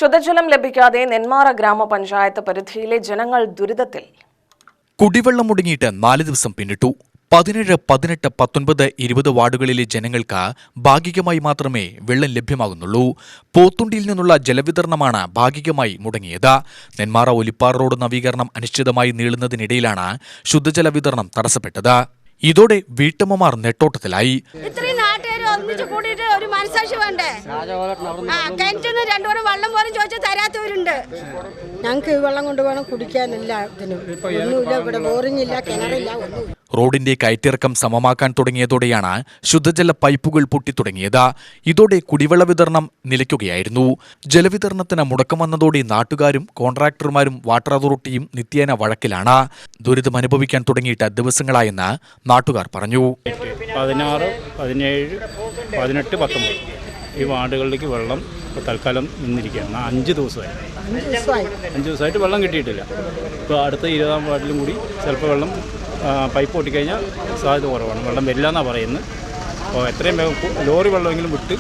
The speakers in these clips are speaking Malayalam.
ശുദ്ധജലം ലഭിക്കാതെ നെന്മാറ ഗ്രാമപഞ്ചായത്ത് പരിധിയിലെ ജനങ്ങൾ ദുരിതത്തിൽ. കുടിവെള്ളം മുടങ്ങിയിട്ട് 4 ദിവസം പിന്നിട്ടു. 17, 18, 19, 20 വാർഡുകളിലെ ജനങ്ങൾക്ക് ഭാഗികമായി മാത്രമേ വെള്ളം ലഭ്യമാകുന്നുള്ളൂ. പോത്തുണ്ടിയിൽ നിന്നുള്ള ജലവിതരണമാണ് ഭാഗികമായി മുടങ്ങിയത്. നെന്മാറ ഒലിപ്പാറ റോഡ് നവീകരണം അനിശ്ചിതമായി നീളുന്നതിനിടയിലാണ് ശുദ്ധജല വിതരണം തടസ്സപ്പെട്ടത്. ഇതോടെ വീട്ടമ്മമാർ നെട്ടോട്ടത്തിലായി. ഒന്നിച്ച് കൂടിയിട്ട് ഒരു മനസാക്ഷി വേണ്ടേ? കിണറ്റിന്ന് 2 വടം വെള്ളം പോലും ചോദിച്ചാൽ തരാത്തവരുണ്ട്. ഞങ്ങൾക്ക് വെള്ളം കൊണ്ടുപോകണം, കുടിക്കാനില്ല, ഒന്നുമില്ല, ഇവിടെ ബോറിംഗ് ഇല്ല, കിണറില്ല, ഒന്നും. റോഡിന്റെ കയറ്റിറക്കം സമമാക്കാൻ തുടങ്ങിയതോടെയാണ് ശുദ്ധജല പൈപ്പുകൾ പൊട്ടിത്തുടങ്ങിയത്. ഇതോടെ കുടിവെള്ള വിതരണം നിലയ്ക്കുകയായിരുന്നു. ജലവിതരണത്തിന് മുടക്കം വന്നതോടെ നാട്ടുകാരും കോൺട്രാക്ടർമാരും വാട്ടർ അതോറിറ്റിയും നിത്യേന വഴക്കിലാണ്. ദുരിതം അനുഭവിക്കാൻ തുടങ്ങിയിട്ട് ദിവസങ്ങളായെന്ന് നാട്ടുകാർ പറഞ്ഞു. 16, 17, 18, 19 ഈ വാർഡുകളിലേക്ക് വെള്ളം തൽക്കാലം നിന്നിരിക്കുകയാണ്. 5 ദിവസമായിട്ട് വെള്ളം കിട്ടിയിട്ടില്ല. ഇപ്പോൾ അടുത്ത 20-ാം വാർഡിലും കൂടി ചിലപ്പോൾ വെള്ളം പൈപ്പ് പൊട്ടിക്കഴിഞ്ഞാൽ സാധ്യത കുറവാണ്. വെള്ളം വരില്ല എന്നാണ് പറയുന്നത്. അപ്പോൾ എത്രയും വേഗം ലോറി വെള്ളമെങ്കിലും വിട്ട്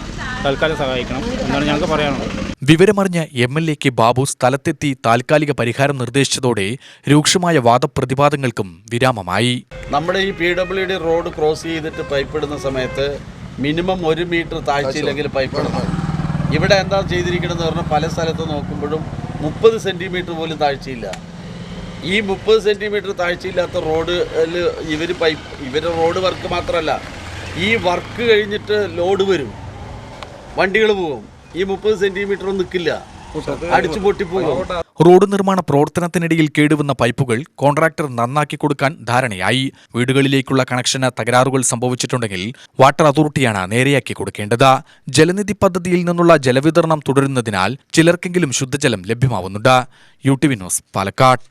തൽക്കാലം സഹായിക്കണം എന്നാണ് ഞങ്ങൾക്ക് പറയാനുള്ളത്. വിവരമറിഞ്ഞ MLA ബാബു സ്ഥലത്തെത്തി താൽക്കാലിക പരിഹാരം നിർദ്ദേശിച്ചതോടെ രൂക്ഷമായ വാദപ്രതിവാദങ്ങൾക്കും വിരാമമായി. നമ്മുടെ ഈ PWD റോഡ് ക്രോസ് ചെയ്തിട്ട് പൈപ്പ് ഇടുന്ന സമയത്ത് മിനിമം 1 മീറ്റർ താഴ്ചയില്ലെങ്കിൽ പൈപ്പ് ഇടണം. ഇവിടെ എന്താ ചെയ്തിരിക്കണമെന്ന് പറഞ്ഞാൽ പല സ്ഥലത്ത് നോക്കുമ്പോഴും 30 സെൻറ്റിമീറ്റർ പോലും താഴ്ചയില്ല. ഈ 30 സെൻറ്റിമീറ്റർ താഴ്ചയില്ലാത്ത റോഡിൽ ഇവരുടെ റോഡ് വർക്ക് മാത്രമല്ല, ഈ വർക്ക് കഴിഞ്ഞിട്ട് ലോഡ് വരും, വണ്ടികൾ പോകും. ഈ 30 സെൻറ്റിമീറ്റർ ഒന്നും നിൽക്കില്ല, അടിച്ചു പൊട്ടിപ്പോകും. റോഡ് നിർമ്മാണ പ്രവർത്തനത്തിനിടയിൽ കേടുവന്ന പൈപ്പുകൾ കോൺട്രാക്ടർ നന്നാക്കി കൊടുക്കാൻ ധാരണയായി. വീടുകളിലേക്കുള്ള കണക്ഷന് തകരാറുകൾ സംഭവിച്ചിട്ടുണ്ടെങ്കിൽ വാട്ടർ അതോറിറ്റിയാണ് നേരെയാക്കി കൊടുക്കേണ്ടത്. ജലനിധി പദ്ധതിയിൽ നിന്നുള്ള ജലവിതരണം തുടരുന്നതിനാൽ ചിലർക്കെങ്കിലും ശുദ്ധജലം ലഭ്യമാവുന്നുണ്ട്. UTV news, Palakkad.